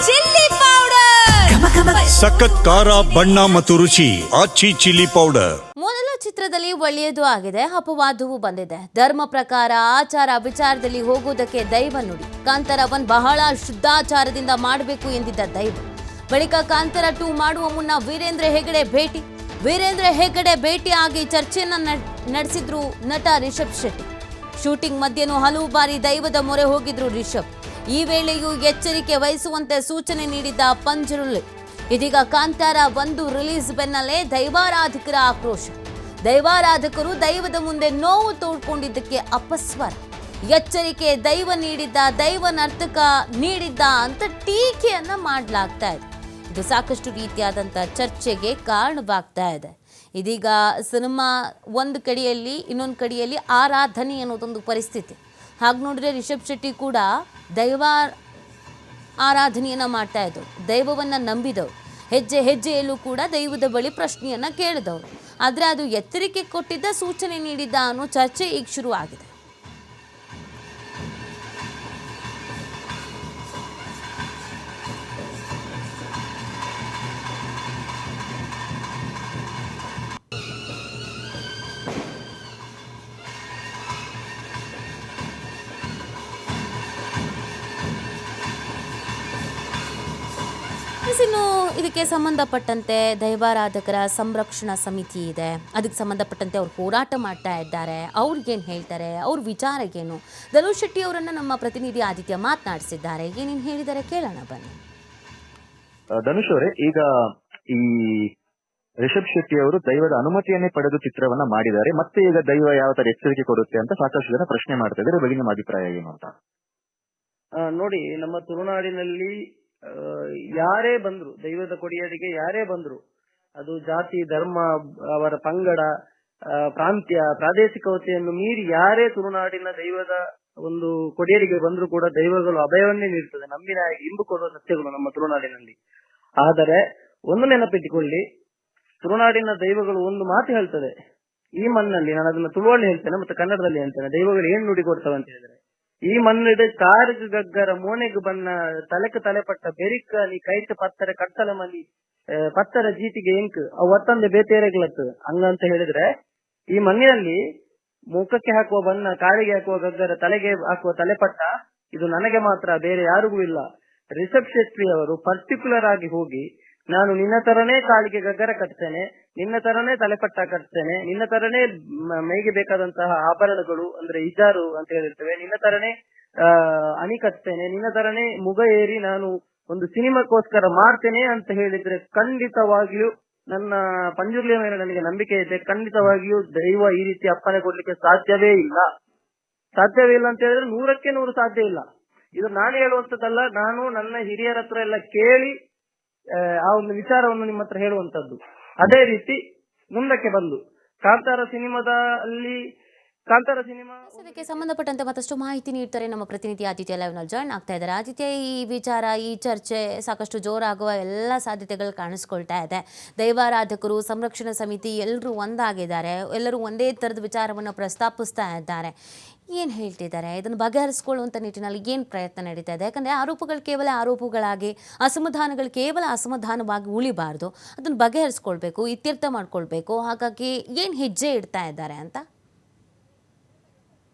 Chilli powder, ಸಖತ್ ಖಾರ ಬಣ್ಣ ಮತ್ತು ರುಚಿ ಆಚಿ ಚಿಲ್ಲಿ ಪೌಡರ್. ಮೊದಲ ಚಿತ್ರದಲ್ಲಿ ಒಳ್ಳೆಯದು ಆಗಿದೆ, ಅಪವಾದವೂ ಬಂದಿದೆ. ಧರ್ಮ ಪ್ರಕಾರ ಆಚಾರ ವಿಚಾರದಲ್ಲಿ ಹೋಗುವುದಕ್ಕೆ ದೈವ ನುಡಿ. ಕಾಂತಾರ 1 ಬಹಳ ಶುದ್ಧಾಚಾರದಿಂದ ಮಾಡಬೇಕು ಎಂದಿದ್ದ ದೈವ. ಬಳಿಕ ಕಾಂತಾರ 2 ಮಾಡುವ ಮುನ್ನ ವೀರೇಂದ್ರ ಹೆಗಡೆ ಭೇಟಿ ಆಗಿ ಚರ್ಚೆಯನ್ನ ನಡೆಸಿದ್ರು ನಟ ರಿಷಬ್ ಶೆಟ್ಟಿ. ಶೂಟಿಂಗ್ ಮಧ್ಯೆನೂ ಹಲವು ಬಾರಿ ದೈವದ ಮೊರೆ ಹೋಗಿದ್ರು ರಿಷಬ್. ಈ ವೇಳೆಯೂ ಎಚ್ಚರಿಕೆ ವಹಿಸುವಂತೆ ಸೂಚನೆ ನೀಡಿದ್ದ ಪಂಜುರ್ಲಿ. ಇದೀಗ ಕಾಂತಾರ 1 ರಿಲೀಸ್ ಬೆನ್ನಲ್ಲೇ ದೈವಾರಾಧಕರ ಆಕ್ರೋಶ. ದೈವಾರಾಧಕರು ದೈವದ ಮುಂದೆ ನೋವು ತೋಡ್ಕೊಂಡಿದ್ದಕ್ಕೆ ಅಪಸ್ವರ. ಎಚ್ಚರಿಕೆ ದೈವ ನರ್ತಕ ನೀಡಿದ್ದ ಅಂತ ಟೀಕೆಯನ್ನ ಮಾಡಲಾಗ್ತಾ ಇದೆ. ಇದು ಸಾಕಷ್ಟು ರೀತಿಯಾದಂಥ ಚರ್ಚೆಗೆ ಕಾರಣವಾಗ್ತಾ ಇದೆ. ಇದೀಗ ಸಿನಿಮಾ ಒಂದು ಕಡೆಯಲ್ಲಿ, ಇನ್ನೊಂದು ಕಡೆಯಲ್ಲಿ ಆರಾಧನೆ ಅನ್ನೋದೊಂದು ಪರಿಸ್ಥಿತಿ. ಹಾಗೆ ನೋಡಿದ್ರೆ ರಿಷಬ್ ಶೆಟ್ಟಿ ಕೂಡ ದೈವ ಆರಾಧನೆಯನ್ನು ಮಾಡ್ತಾ ಇದ್ದವು, ದೈವವನ್ನು ನಂಬಿದವರು. ಹೆಜ್ಜೆಯಲ್ಲೂ ಕೂಡ ದೈವದ ಬಳಿ ಪ್ರಶ್ನೆಯನ್ನು ಕೇಳಿದವರು. ಆದರೆ ಅದು ಎಚ್ಚರಿಕೆ ಕೊಟ್ಟಿದ್ದ, ಸೂಚನೆ ನೀಡಿದ್ದ ಅನ್ನೋ ಚರ್ಚೆ ಈಗ ಶುರುವಾಗಿದೆ. ಇನ್ನು ಇದಕ್ಕೆ ಸಂಬಂಧಪಟ್ಟಂತೆ ದೈವಾರಾಧಕರ ಸಂರಕ್ಷಣಾ ಸಮಿತಿ ಇದೆ, ಅದಕ್ಕೆ ಸಂಬಂಧಪಟ್ಟಂತೆ ಅವ್ರು ಹೋರಾಟ ಮಾಡ್ತಾ ಇದ್ದಾರೆ. ಅವ್ರಿಗೇನು ಹೇಳ್ತಾರೆ, ಅವ್ರ ವಿಚಾರಗೇನು? ಧನುಷ್ ಶೆಟ್ಟಿ ಅವರನ್ನು ನಮ್ಮ ಪ್ರತಿನಿಧಿ ಆದಿತ್ಯ ಮಾತನಾಡಿಸಿದ್ದಾರೆ. ಏನೇನು ಹೇಳಿದ್ದಾರೆ ಕೇಳೋಣ ಬನ್ನಿ. ಧನುಷ್ ಅವರೇ, ಈಗ ಈ ರಿಷಬ್ ಶೆಟ್ಟಿ ಅವರು ದೈವದ ಅನುಮತಿಯನ್ನೇ ಪಡೆದು ಚಿತ್ರವನ್ನ ಮಾಡಿದ್ದಾರೆ. ಮತ್ತೆ ಈಗ ದೈವ ಯಾವ ತರ ಎಚ್ಚರಿಕೆ ಕೊಡುತ್ತೆ ಅಂತ ಸಾಕಷ್ಟು ಜನ ಪ್ರಶ್ನೆ ಮಾಡ್ತಾ ಇದ್ದಾರೆ. ಬಗ್ಗೆ ನಿಮ್ಮ ಅಭಿಪ್ರಾಯ ಏನು ಅಂತ? ನೋಡಿ, ನಮ್ಮ ತುಳುನಾಡಿನಲ್ಲಿ ಯಾರೇ ಬಂದ್ರು, ದೈವದ ಕೊಡಿಯರಿಗೆ ಯಾರೇ ಬಂದ್ರು, ಅದು ಜಾತಿ, ಧರ್ಮ, ಅವರ ಪಂಗಡ, ಪ್ರಾಂತ್ಯ, ಪ್ರಾದೇಶಿಕತೆಯನ್ನು ಮೀರಿ ಯಾರೇ ತುಳುನಾಡಿನ ದೈವದ ಒಂದು ಕೊಡಿಯರಿಗೆ ಬಂದ್ರು ಕೂಡ ದೈವಗಳು ಅಭಯವನ್ನೇ ನೀಡುತ್ತದೆ. ನಂಬಿನ ಇಂಬು ಕೊಡುವ ಸತ್ಯಗಳು ನಮ್ಮ ತುಳುನಾಡಿನಲ್ಲಿ. ಆದರೆ ಒಂದು ನೆನಪಿಟ್ಟುಕೊಳ್ಳಿ, ತುಳುನಾಡಿನ ದೈವಗಳು ಒಂದು ಮಾತು ಹೇಳ್ತದೆ. ಈ ಮಣ್ಣಲ್ಲಿ, ನಾನು ಅದನ್ನ ತುಳುವಲ್ಲಿ ಹೇಳ್ತೇನೆ ಮತ್ತೆ ಕನ್ನಡದಲ್ಲಿ ಹೇಳ್ತೇನೆ, ದೈವಗಳು ಏನ್ ನುಡಿ ಕೊಡ್ತವೆ ಅಂತ ಹೇಳಿದ್ರೆ, ಈ ಮಣ್ಣಿಡ ಕಾರಿಗ ಗಗ್ಗರ ಮೋನೆಗ್ ಬಣ್ಣ ತಲೆಕ ತಲೆಪಟ್ಟ ಬೆರಿಕ ನೀ ಕೈತ ಪತ್ತರ ಕಟ್ಟಲ ಮಲಿ ಪತ್ತರ ಜೀತಿಗೆ ಎಂಕ್ ಅವು ಒತ್ತಂದೆ ಬೇತೇರೆಗ್ಲತ್ತು ಹಂಗಂತ ಹೇಳಿದ್ರೆ, ಈ ಮಣ್ಣಿನಲ್ಲಿ ಮುಖಕ್ಕೆ ಹಾಕುವ ಬಣ್ಣ, ಕಾಲಿಗೆ ಹಾಕುವ ಗಗ್ಗರ, ತಲೆಗೆ ಹಾಕುವ ತಲೆಪಟ್ಟ ಇದು ನನಗೆ ಮಾತ್ರ, ಬೇರೆ ಯಾರಿಗೂ ಇಲ್ಲ. ರಿಷಬ್ ಶೆಟ್ಟಿ ಅವರು ಪರ್ಟಿಕ್ಯುಲರ್ ಆಗಿ ಹೋಗಿ, ನಾನು ನಿನ್ನ ತರನೇ ಕಾಲಿಗೆ ಗಗ್ಗರ ಕಟ್ತೇನೆ, ನಿನ್ನ ತರನೇ ತಲೆಪಟ್ಟ ಕಟ್ತೇನೆ, ನಿನ್ನ ತರನೇ ಮೈಗೆ ಬೇಕಾದಂತಹ ಆಭರಣಗಳು ಅಂದ್ರೆ ಇಜಾರು ಅಂತ ಹೇಳಿರ್ತೇವೆ, ನಿನ್ನ ತರನೇ ಅಣಿ ಕಟ್ತೇನೆ, ನಿನ್ನ ತರನೇ ಮುಗ ಏರಿ ನಾನು ಒಂದು ಸಿನಿಮಾಕ್ಕೋಸ್ಕರ ಮಾಡ್ತೇನೆ ಅಂತ ಹೇಳಿದ್ರೆ, ಖಂಡಿತವಾಗಿಯೂ ನನ್ನ ಪಂಜುರ್ಲಿಯ ಮೇಲೆ ನನಗೆ ನಂಬಿಕೆ ಇದೆ. ಖಂಡಿತವಾಗಿಯೂ ದೈವ ಈ ರೀತಿ ಅಪ್ಪಣೆ ಕೊಡ್ಲಿಕ್ಕೆ ಸಾಧ್ಯವೇ ಇಲ್ಲ ಅಂತ ಹೇಳಿದ್ರೆ 100ಕ್ಕೆ 100 ಸಾಧ್ಯ ಇಲ್ಲ. ಇದು ನಾನು ಹೇಳುವಂತದ್ದಲ್ಲ, ನಾನು ನನ್ನ ಹಿರಿಯರ ಹತ್ರ ಎಲ್ಲ ಕೇಳಿ ಆ ಒಂದು ವಿಚಾರವನ್ನು ನಿಮ್ಮ ಹತ್ರ ಹೇಳುವಂತದ್ದು. ಅದೇ ರೀತಿ ಮುಂದಕ್ಕೆ ಬಂದು ಕಾಂತಾರ ಸಿನಿಮಾ ಇದಕ್ಕೆ ಸಂಬಂಧಪಟ್ಟಂತೆ ಮತ್ತಷ್ಟು ಮಾಹಿತಿ ನೀಡ್ತಾರೆ ನಮ್ಮ ಪ್ರತಿನಿಧಿ ಆದಿತ್ಯ ಲೈವ್ ನಲ್ಲಿ ಜಾಯ್ನ್ ಆಗ್ತಾ ಇದ್ದಾರೆ. ಆದಿತ್ಯ, ಈ ವಿಚಾರ, ಈ ಚರ್ಚೆ ಸಾಕಷ್ಟು ಜೋರಾಗುವ ಎಲ್ಲ ಸಾಧ್ಯತೆಗಳು ಕಾಣಿಸ್ಕೊಳ್ತಾ ಇದೆ. ದೈವಾರಾಧಕರು, ಸಂರಕ್ಷಣಾ ಸಮಿತಿ ಎಲ್ಲರೂ ಒಂದಾಗಿದ್ದಾರೆ, ಎಲ್ಲರೂ ಒಂದೇ ಥರದ ವಿಚಾರವನ್ನು ಪ್ರಸ್ತಾಪಿಸ್ತಾ ಇದ್ದಾರೆ. ಏನು ಹೇಳ್ತಿದ್ದಾರೆ, ಇದನ್ನು ಬಗೆಹರಿಸ್ಕೊಳ್ಳುವಂಥ ನಿಟ್ಟಿನಲ್ಲಿ ಏನು ಪ್ರಯತ್ನ ನಡೀತಾ ಇದೆ? ಯಾಕಂದರೆ ಆರೋಪಗಳು ಕೇವಲ ಆರೋಪಗಳಾಗಿ, ಅಸಮಾಧಾನಗಳು ಕೇವಲ ಅಸಮಾಧಾನವಾಗಿ ಉಳಿಬಾರ್ದು, ಅದನ್ನು ಬಗೆಹರಿಸ್ಕೊಳ್ಬೇಕು, ಇತ್ಯರ್ಥ ಮಾಡ್ಕೊಳ್ಬೇಕು. ಹಾಗಾಗಿ ಏನು ಹೆಜ್ಜೆ ಇಡ್ತಾ ಇದ್ದಾರೆ ಅಂತ?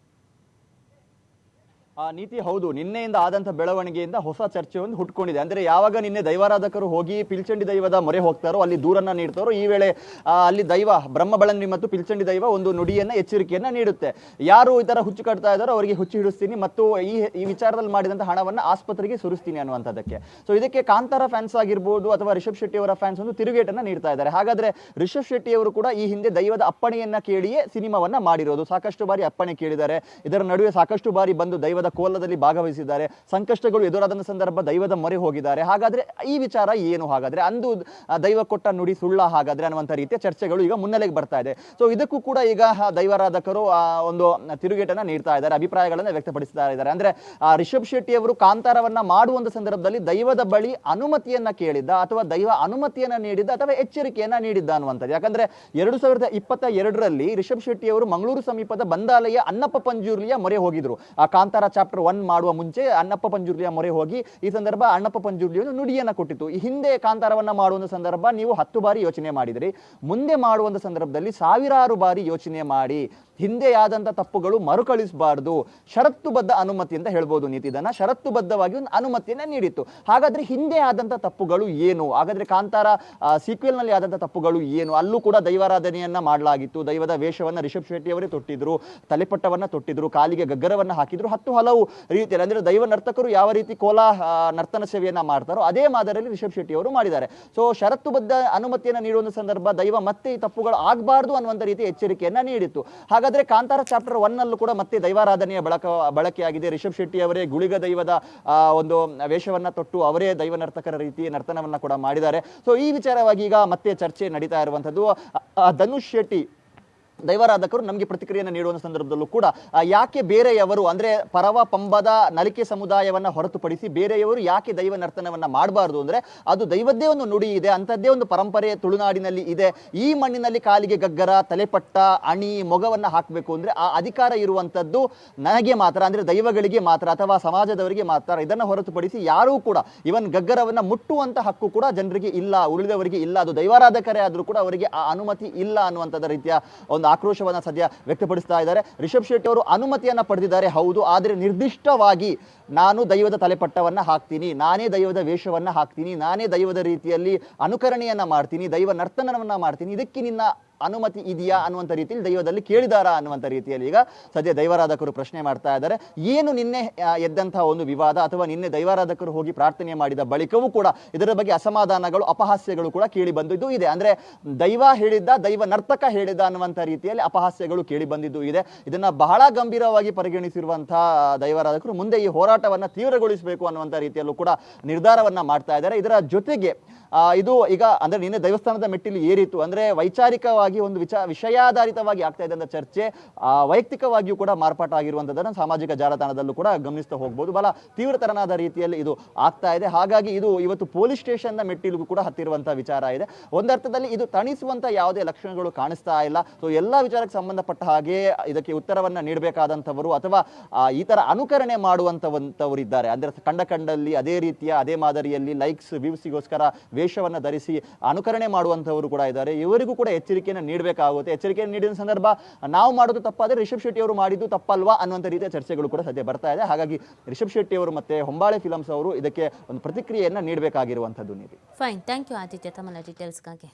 ಆ ನೀತಿ ಹೌದು, ನಿನ್ನೆಯಿಂದ ಆದಂಥ ಬೆಳವಣಿಗೆಯಿಂದ ಹೊಸ ಚರ್ಚೆ ಒಂದು ಹುಟ್ಕೊಂಡಿದೆ. ಅಂದರೆ ಯಾವಾಗ ನಿನ್ನೆ ದೈವಾರಾಧಕರು ಹೋಗಿ ಪಿಲ್ಚಂಡಿ ದೈವದ ಮೊರೆ ಹೋಗ್ತಾರೋ, ಅಲ್ಲಿ ದೂರನ್ನ ನೀಡ್ತಾರೋ, ಈ ವೇಳೆ ಅಲ್ಲಿ ದೈವ ಬ್ರಹ್ಮಬಳಂದ್ರಿ ಮತ್ತು ಪಿಲ್ಚಂಡಿ ದೈವ ಒಂದು ನುಡಿಯನ್ನ, ಎಚ್ಚರಿಕೆಯನ್ನ ನೀಡುತ್ತೆ. ಯಾರು ಈ ತರ ಹುಚ್ಚು ಕಟ್ತಾ ಇದ್ದಾರೋ ಅವರಿಗೆ ಹುಚ್ಚು ಹಿಡಿಸ್ತೀನಿ ಮತ್ತು ಈ ವಿಚಾರದಲ್ಲಿ ಮಾಡಿದಂಥ ಹಣವನ್ನು ಆಸ್ಪತ್ರೆಗೆ ಸುರಿಸ್ತೀನಿ ಅನ್ನುವಂಥದ್ದಕ್ಕೆ. ಸೊ ಇದಕ್ಕೆ ಕಾಂತಾರ ಫ್ಯಾನ್ಸ್ ಆಗಿರ್ಬೋದು ಅಥವಾ ರಿಷಬ್ ಶೆಟ್ಟಿ ಅವರ ಫ್ಯಾನ್ಸ್ ಒಂದು ತಿರುಗೇಟನ್ನ ನೀಡ್ತಾ ಇದ್ದಾರೆ. ಹಾಗಾದ್ರೆ ರಿಷಬ್ ಶೆಟ್ಟಿ ಅವರು ಕೂಡ ಈ ಹಿಂದೆ ದೈವದ ಅಪ್ಪಣೆಯನ್ನ ಕೇಳಿಯೇ ಸಿನಿಮಾವನ್ನ ಮಾಡಿರೋದು. ಸಾಕಷ್ಟು ಬಾರಿ ಅಪ್ಪಣೆ ಕೇಳಿದ್ದಾರೆ, ಇದರ ನಡುವೆ ಸಾಕಷ್ಟು ಬಾರಿ ಬಂದು ದೈವದ ಕೋಲದಲ್ಲಿ ಭಾಗವಹಿಸಿದ್ದಾರೆ, ಸಂಕಷ್ಟಗಳು ಎದುರಾದ ಸಂದರ್ಭ ದೈವದ ಮೊರೆ ಹೋಗಿದ್ದಾರೆ. ಹಾಗಾದ್ರೆ ಈ ವಿಚಾರ ಏನು? ಹಾಗಾದ್ರೆ ಅಂದು ದೈವ ಕೊಟ್ಟ ನುಡಿ ಸುಳ್ಳ ಹಾಗಾದ್ರೆ ಅನ್ನುವಂಥ ರೀತಿಯ ಚರ್ಚೆಗಳು ಈಗ ಮುನ್ನೆಲೆಗೆ ಬರ್ತಾ ಇದೆ. ಸೊ ಇದಕ್ಕೂ ಕೂಡ ಈಗ ದೈವಾರಾಧಕರು ಒಂದು ತಿರುಗೇಟನ್ನ ನೀಡ್ತಾ ಇದ್ದಾರೆ, ಅಭಿಪ್ರಾಯಗಳನ್ನ ವ್ಯಕ್ತಪಡಿಸ್ತಾ ಇದ್ದಾರೆ. ಅಂದ್ರೆ ರಿಷಬ್ ಶೆಟ್ಟಿ ಅವರು ಕಾಂತಾರವನ್ನ ಮಾಡುವಂತ ಸಂದರ್ಭದಲ್ಲಿ ದೈವದ ಬಳಿ ಅನುಮತಿಯನ್ನ ಕೇಳಿದ್ದ ಅಥವಾ ದೈವ ಅನುಮತಿಯನ್ನ ನೀಡಿದ್ದ ಅಥವಾ ಎಚ್ಚರಿಕೆಯನ್ನ ನೀಡಿದ್ದ ಅನ್ನುವಂಥದ್ದು. ಯಾಕಂದ್ರೆ 2022ರಲ್ಲಿ ರಿಷಬ್ ಶೆಟ್ಟಿ ಅವರು ಮಂಗಳೂರು ಸಮೀಪದ ಬಂದಾಲೆಯ ಅನ್ನಪ್ಪ ಪಂಜುರ್ಲಿಯ ಮೊರೆ ಹೋಗಿದ್ರು. ಆ ಕಾಂತಾರ ಚಾಪ್ಟರ್ 1 ಮಾಡುವ ಮುಂಚೆ ಅಣ್ಣಪ್ಪ ಪಂಜುರ್ಲಿಯ ಮೊರೆ ಹೋಗಿ ಈ ಸಂದರ್ಭ ಅಣ್ಣಪ್ಪ ಪಂಜುರ್ಲಿ ಒಂದು ನುಡಿಯನ್ನ ಕೊಟ್ಟಿತ್ತು. ಈ ಹಿಂದೆ ಕಾಂತಾರವನ್ನ ಮಾಡುವ ಸಂದರ್ಭ ನೀವು 10 ಬಾರಿ ಯೋಚನೆ ಮಾಡಿದ್ರಿ, ಮುಂದೆ ಮಾಡುವಂತ ಸಂದರ್ಭದಲ್ಲಿ ಸಾವಿರಾರು ಬಾರಿ ಯೋಚನೆ ಮಾಡಿ ಹಿಂದೆ ಆದಂತ ತಪ್ಪುಗಳು ಮರುಕಳಿಸಬಾರ್ದು, ಷರತ್ತುಬದ್ಧ ಅನುಮತಿ ಅಂತ ಹೇಳ್ಬೋದು. ನೀತಿದನ ಷರತ್ತುಬದ್ಧವಾಗಿ ಒಂದು ಅನುಮತಿಯನ್ನ ನೀಡಿತ್ತು. ಹಾಗಾದ್ರೆ ಹಿಂದೆ ಆದಂತ ತಪ್ಪುಗಳು ಏನು? ಹಾಗಾದ್ರೆ ಕಾಂತಾರ ಸೀಕ್ವೆಲ್ ನಲ್ಲಿ ಆದಂತ ತಪ್ಪುಗಳು ಏನು? ಅಲ್ಲೂ ಕೂಡ ದೈವಾರಾಧನೆಯನ್ನ ಮಾಡಲಾಗಿತ್ತು, ದೈವದ ವೇಷವನ್ನ ರಿಷಬ್ ಶೆಟ್ಟಿ ಅವರೇ ತೊಟ್ಟಿದ್ರು, ತಲೆಪಟ್ಟವನ್ನ ತೊಟ್ಟಿದ್ರು, ಕಾಲಿಗೆ ಗಗ್ಗರವನ್ನ ಹಾಕಿದ್ರು, ಹಲವು ರೀತಿಯಲ್ಲಿ ಅಂದ್ರೆ ದೈವ ನರ್ತಕರು ಯಾವ ರೀತಿ ಕೋಲಾ ನರ್ತನ ಸೇವೆಯನ್ನ ಮಾಡ್ತಾರೋ ಅದೇ ಮಾದರಿಯಲ್ಲಿ ರಿಷಬ್ ಶೆಟ್ಟಿ ಅವರು ಮಾಡಿದ್ದಾರೆ. ಸೊ ಷರತ್ತುಬದ್ಧ ಅನುಮತಿಯನ್ನ ನೀಡುವ ಸಂದರ್ಭ ದೈವ ಮತ್ತೆ ಈ ತಪ್ಪುಗಳು ಆಗಬಾರ್ದು ಅನ್ನುವಂತ ರೀತಿ ಎಚ್ಚರಿಕೆಯನ್ನ ನೀಡಿತ್ತು. ಹಾಗಾದ್ರೆ ಕಾಂತಾರ ಚಾಪ್ಟರ್ 1 ನಲ್ಲೂ ಕೂಡ ಮತ್ತೆ ದೈವಾರಾಧನೆಯ ಬಳಕೆಯಾಗಿದೆ. ರಿಷಬ್ ಶೆಟ್ಟಿ ಅವರೇ ಗುಳಿಗ ದೈವದ ಒಂದು ವೇಷವನ್ನ ತೊಟ್ಟು ಅವರೇ ದೈವ ನರ್ತಕರ ರೀತಿ ನರ್ತನವನ್ನ ಕೂಡ ಮಾಡಿದ್ದಾರೆ. ಸೊ ಈ ವಿಚಾರವಾಗಿ ಈಗ ಮತ್ತೆ ಚರ್ಚೆ ನಡೀತಾ ಇರುವಂತದ್ದು. ಧನುಷ್ ಶೆಟ್ಟಿ ದೈವಾರಾಧಕರು ನಮಗೆ ಪ್ರತಿಕ್ರಿಯೆಯನ್ನು ನೀಡುವ ಸಂದರ್ಭದಲ್ಲೂ ಕೂಡ ಯಾಕೆ ಬೇರೆಯವರು ಅಂದ್ರೆ ಪರವ ಪಂಬದ ನಲಿಕೆ ಸಮುದಾಯವನ್ನ ಹೊರತುಪಡಿಸಿ ಬೇರೆಯವರು ಯಾಕೆ ದೈವ ನರ್ತನವನ್ನ ಮಾಡಬಾರದು ಅಂದ್ರೆ ಅದು ದೈವದ್ದೇ ಒಂದು ನುಡಿ ಇದೆ, ಅಂಥದ್ದೇ ಒಂದು ಪರಂಪರೆ ತುಳುನಾಡಿನಲ್ಲಿ ಇದೆ. ಈ ಮಣ್ಣಿನಲ್ಲಿ ಕಾಲಿಗೆ ಗಗ್ಗರ, ತಲೆಪಟ್ಟ, ಅಣಿ, ಮೊಗವನ್ನ ಹಾಕಬೇಕು ಅಂದ್ರೆ ಆ ಅಧಿಕಾರ ಇರುವಂತದ್ದು ನನಗೆ ಮಾತ್ರ, ಅಂದ್ರೆ ದೈವಗಳಿಗೆ ಮಾತ್ರ ಅಥವಾ ಸಮಾಜದವರಿಗೆ ಮಾತ್ರ. ಇದನ್ನ ಹೊರತುಪಡಿಸಿ ಯಾರೂ ಕೂಡ ಇವನ್ ಗಗ್ಗರವನ್ನ ಮುಟ್ಟುವಂತ ಹಕ್ಕು ಕೂಡ ಜನರಿಗೆ ಇಲ್ಲ, ಉಳಿದವರಿಗೆ ಇಲ್ಲ. ಅದು ದೈವಾರಾಧಕರೇ ಆದ್ರೂ ಕೂಡ ಅವರಿಗೆ ಆ ಅನುಮತಿ ಇಲ್ಲ ಅನ್ನುವಂಥದ್ದು ರೀತಿಯ ಒಂದು ಆಕ್ರೋಶವನ್ನ ಸದ್ಯ ವ್ಯಕ್ತಪಡಿಸ್ತಾ ಇದ್ದಾರೆ. ರಿಷಬ್ ಶೆಟ್ಟಿ ಅವರು ಅನುಮತಿಯನ್ನ ಪಡೆದಿದ್ದಾರೆ ಹೌದು, ಆದರೆ ನಿರ್ದಿಷ್ಟವಾಗಿ ನಾನು ದೈವದ ತಲೆಪಟ್ಟವನ್ನ ಹಾಕ್ತೀನಿ, ನಾನೇ ದೈವದ ವೇಷವನ್ನ ಹಾಕ್ತೀನಿ, ನಾನೇ ದೈವದ ರೀತಿಯಲ್ಲಿ ಅನುಕರಣೆಯನ್ನ ಮಾಡ್ತೀನಿ, ದೈವ ನರ್ತನವನ್ನ ಮಾಡ್ತೀನಿ, ಇದಕ್ಕೆ ನಿನ್ನ ಅನುಮತಿ ಇದೆಯಾ ಅನ್ನುವಂಥ ರೀತಿಯಲ್ಲಿ ದೈವದಲ್ಲಿ ಕೇಳಿದಾರಾ ಅನ್ನುವಂಥ ರೀತಿಯಲ್ಲಿ ಈಗ ಸದ್ಯ ದೈವಾರಾಧಕರು ಪ್ರಶ್ನೆ ಮಾಡ್ತಾ ಇದ್ದಾರೆ. ಏನು ನಿನ್ನೆ ಎದ್ದಂತಹ ಒಂದು ವಿವಾದ ಅಥವಾ ನಿನ್ನೆ ದೈವಾರಾಧಕರು ಹೋಗಿ ಪ್ರಾರ್ಥನೆ ಮಾಡಿದ ಬಳಿಕವೂ ಕೂಡ ಇದರ ಬಗ್ಗೆ ಅಸಮಾಧಾನಗಳು, ಅಪಹಾಸ್ಯಗಳು ಕೂಡ ಕೇಳಿ ಬಂದಿದ್ದು ಇದೆ. ಅಂದ್ರೆ ದೈವ ಹೇಳಿದ್ದ, ದೈವ ನರ್ತಕ ಹೇಳಿದ್ದ ಅನ್ನುವಂಥ ರೀತಿಯಲ್ಲಿ ಅಪಹಾಸ್ಯಗಳು ಕೇಳಿ ಬಂದಿದ್ದು ಇದೆ. ಇದನ್ನ ಬಹಳ ಗಂಭೀರವಾಗಿ ಪರಿಗಣಿಸಿರುವಂತಹ ದೈವಾರಾಧಕರು ಮುಂದೆ ಈ ಹೋರಾಟವನ್ನ ತೀವ್ರಗೊಳಿಸಬೇಕು ಅನ್ನುವಂಥ ರೀತಿಯಲ್ಲೂ ಕೂಡ ನಿರ್ಧಾರವನ್ನ ಮಾಡ್ತಾ ಇದ್ದಾರೆ. ಇದರ ಜೊತೆಗೆ ಇದು ಈಗ ಅಂದ್ರೆ ನಿನ್ನೆ ದೇವಸ್ಥಾನದ ಮೆಟ್ಟಿಲು ಏರಿತು ಅಂದ್ರೆ ವೈಚಾರಿಕವಾಗಿ ಒಂದು ವಿಷಯಾಧಾರಿತವಾಗಿ ಆಗ್ತಾ ಇದ್ದಂಥ ಚರ್ಚೆ ವೈಯಕ್ತಿಕವಾಗಿಯೂ ಕೂಡ ಮಾರ್ಪಾಟಾಗಿರುವಂಥದ್ದನ್ನು ಸಾಮಾಜಿಕ ಜಾಲತಾಣದಲ್ಲೂ ಕೂಡ ಗಮನಿಸ್ತಾ ಹೋಗ್ಬೋದು. ಬಹಳ ತೀವ್ರತರನಾದ ರೀತಿಯಲ್ಲಿ ಇದು ಆಗ್ತಾ ಇದೆ. ಹಾಗಾಗಿ ಇದು ಇವತ್ತು ಪೊಲೀಸ್ ಸ್ಟೇಷನ್ನ ಮೆಟ್ಟಿಲಿಗೂ ಕೂಡ ಹತ್ತಿರುವಂತಹ ವಿಚಾರ ಇದೆ. ಒಂದರ್ಥದಲ್ಲಿ ಇದು ತಣಿಸುವಂತ ಯಾವುದೇ ಲಕ್ಷಣಗಳು ಕಾಣಿಸ್ತಾ ಇಲ್ಲ. ಸೊ ಎಲ್ಲ ವಿಚಾರಕ್ಕೆ ಸಂಬಂಧಪಟ್ಟ ಹಾಗೆ ಇದಕ್ಕೆ ಉತ್ತರವನ್ನ ನೀಡಬೇಕಾದಂಥವರು ಅಥವಾ ಈ ತರ ಅನುಕರಣೆ ಮಾಡುವಂತವಂತವರು ಇದ್ದಾರೆ, ಅಂದ್ರೆ ಕಂಡಲ್ಲಿ ಅದೇ ರೀತಿಯ ಅದೇ ಮಾದರಿಯಲ್ಲಿ ಲೈಕ್ಸ್ ವ್ಯೂಸಿಗೋಸ್ಕರ ವೇಷವನ್ನ ಧರಿಸಿ ಅನುಕರಣೆ ಮಾಡುವಂತವರು ಕೂಡ ಇದ್ದಾರೆ. ಇವರಿಗೂ ಕೂಡ ಎಚ್ಚರಿಕೆಯನ್ನು ನೀಡಬೇಕಾಗುತ್ತೆ. ಎಚ್ಚರಿಕೆಯನ್ನು ನೀಡಿದ ಸಂದರ್ಭ ನಾವು ಮಾಡೋದು ತಪ್ಪಾದ್ರೆ ರಿಷಬ್ ಶೆಟ್ಟಿ ಅವರು ಮಾಡಿದ್ದು ತಪ್ಪಲ್ವಾ ಅನ್ನುವಂಥ ರೀತಿಯ ಚರ್ಚೆಗಳು ಕೂಡ ಸದ್ಯ ಬರ್ತಾ ಇದೆ. ಹಾಗಾಗಿ ರಿಷಬ್ ಶೆಟ್ಟಿ ಅವರು ಮತ್ತೆ ಹೊಂಬಾಳೆ ಫಿಲಮ್ಸ್ ಅವರು ಇದಕ್ಕೆ ಒಂದು ಪ್ರತಿಕ್ರಿಯೆಯನ್ನ ನೀಡಬೇಕಾಗಿರುವಂತದ್ದು. ಫೈನ್, ಥ್ಯಾಂಕ್ ಯು ಆದಿತ್ಯ ತಮ್ಮ ಡೀಟೇಲ್ಸ್ಗಾಗಿ.